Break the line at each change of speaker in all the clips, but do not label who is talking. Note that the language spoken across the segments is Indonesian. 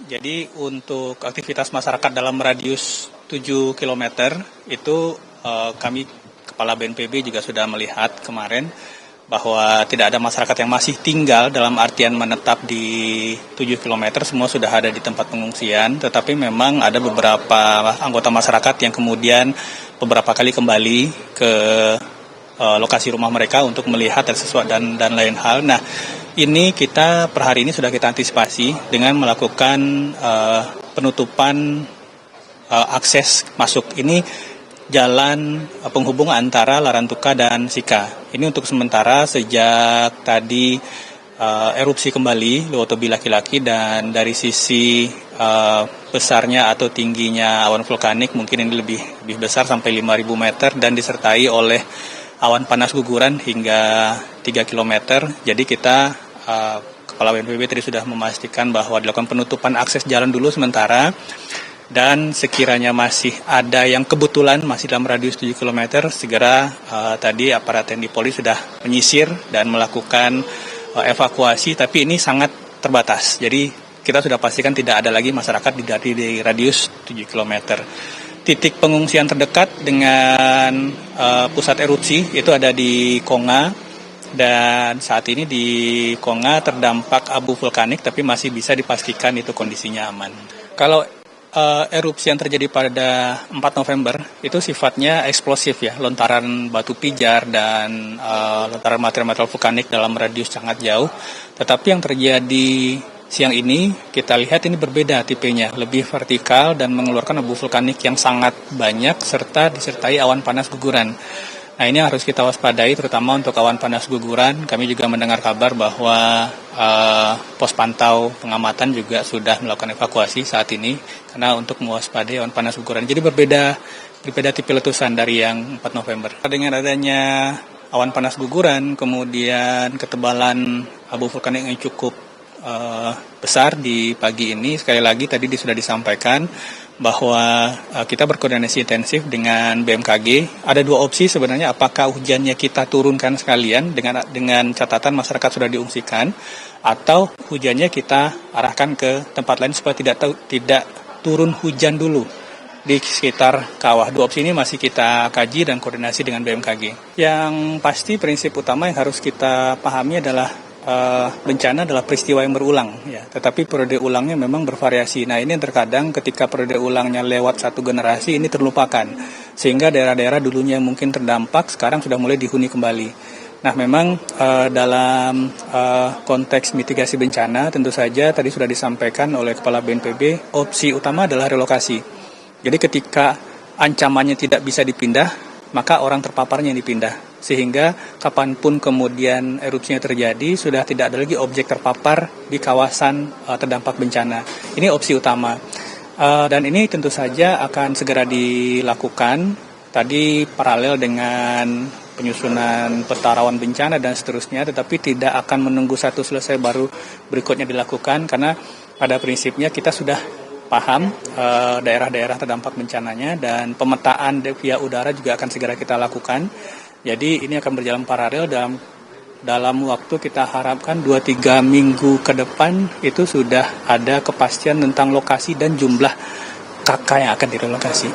Jadi untuk aktivitas masyarakat dalam radius 7 km itu kami Kepala BNPB juga sudah melihat kemarin bahwa tidak ada masyarakat yang masih tinggal dalam artian menetap di 7 km, semua sudah ada di tempat pengungsian, tetapi memang ada beberapa anggota masyarakat yang kemudian beberapa kali kembali ke lokasi rumah mereka untuk melihat dan sesuatu dan lain hal. Nah, ini kita per hari ini sudah kita antisipasi dengan melakukan penutupan akses masuk. Ini jalan penghubung antara Larantuka dan Sika. Ini untuk sementara sejak tadi erupsi kembali Lewotobi laki-laki, dan dari sisi besarnya atau tingginya awan vulkanik mungkin ini lebih besar sampai 5.000 meter dan disertai oleh awan panas guguran hingga 3 km. Jadi kita Kepala BNPB tadi sudah memastikan bahwa dilakukan penutupan akses jalan dulu sementara, dan sekiranya masih ada yang kebetulan masih dalam radius 7 km, segera tadi aparat TNI Polri sudah menyisir dan melakukan evakuasi, tapi ini sangat terbatas. Jadi kita sudah pastikan tidak ada lagi masyarakat di radius 7 km. Titik pengungsian terdekat dengan pusat erupsi itu ada di Konga, dan saat ini di Konga terdampak abu vulkanik, tapi masih bisa dipastikan itu kondisinya aman. Kalau erupsi yang terjadi pada 4 November itu sifatnya eksplosif ya, lontaran batu pijar dan lontaran material-material vulkanik dalam radius sangat jauh. Tetapi yang terjadi siang ini kita lihat ini berbeda tipenya, lebih vertikal dan mengeluarkan abu vulkanik yang sangat banyak serta disertai awan panas guguran. Nah, ini harus kita waspadai terutama untuk awan panas guguran. Kami juga mendengar kabar bahwa pos pantau pengamatan juga sudah melakukan evakuasi saat ini karena untuk mewaspadai awan panas guguran. Jadi berbeda tipe letusan dari yang 4 November. Dengan adanya awan panas guguran, kemudian ketebalan abu vulkanik yang cukup besar di pagi ini, sekali lagi tadi sudah disampaikan bahwa kita berkoordinasi intensif dengan BMKG. Ada dua opsi sebenarnya, apakah hujannya kita turunkan sekalian dengan catatan masyarakat sudah diungsikan, atau hujannya kita arahkan ke tempat lain supaya tidak turun hujan dulu di sekitar kawah. Dua opsi ini masih kita kaji dan koordinasi dengan BMKG. Yang pasti prinsip utama yang harus kita pahami adalah bencana adalah peristiwa yang berulang, ya. Tetapi periode ulangnya memang bervariasi. Nah, ini yang terkadang ketika periode ulangnya lewat satu generasi ini terlupakan, sehingga daerah-daerah dulunya mungkin terdampak sekarang sudah mulai dihuni kembali. Nah, memang dalam konteks mitigasi bencana tentu saja tadi sudah disampaikan oleh Kepala BNPB, opsi utama adalah relokasi. Jadi ketika ancamannya tidak bisa dipindah, maka orang terpaparnya yang dipindah. Sehingga kapanpun kemudian erupsinya terjadi, sudah tidak ada lagi objek terpapar di kawasan terdampak bencana. Ini opsi utama. Dan ini tentu saja akan segera dilakukan, tadi paralel dengan penyusunan peta rawan bencana dan seterusnya, tetapi tidak akan menunggu satu selesai baru berikutnya dilakukan, karena pada prinsipnya kita sudah paham daerah-daerah terdampak bencananya, dan pemetaan via udara juga akan segera kita lakukan. Jadi ini akan berjalan paralel dalam waktu kita harapkan 2-3 minggu ke depan itu sudah ada kepastian tentang lokasi dan jumlah kakak yang akan direlokasi.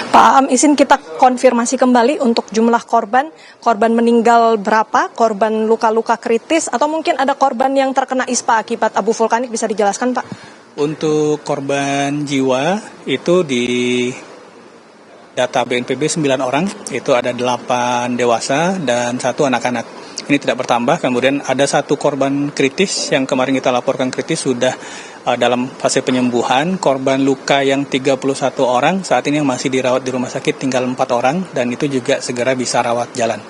Pak Am, izin kita konfirmasi kembali untuk jumlah korban meninggal berapa, korban luka-luka kritis, atau mungkin ada korban yang terkena ispa akibat abu vulkanik, bisa dijelaskan Pak?
Untuk korban jiwa itu di data BNPB 9 orang, itu ada 8 dewasa dan 1 anak-anak. Ini tidak bertambah. Kemudian ada 1 korban kritis yang kemarin kita laporkan kritis sudah dalam fase penyembuhan. Korban luka yang 31 orang, saat ini yang masih dirawat di rumah sakit tinggal 4 orang, dan itu juga segera bisa rawat jalan.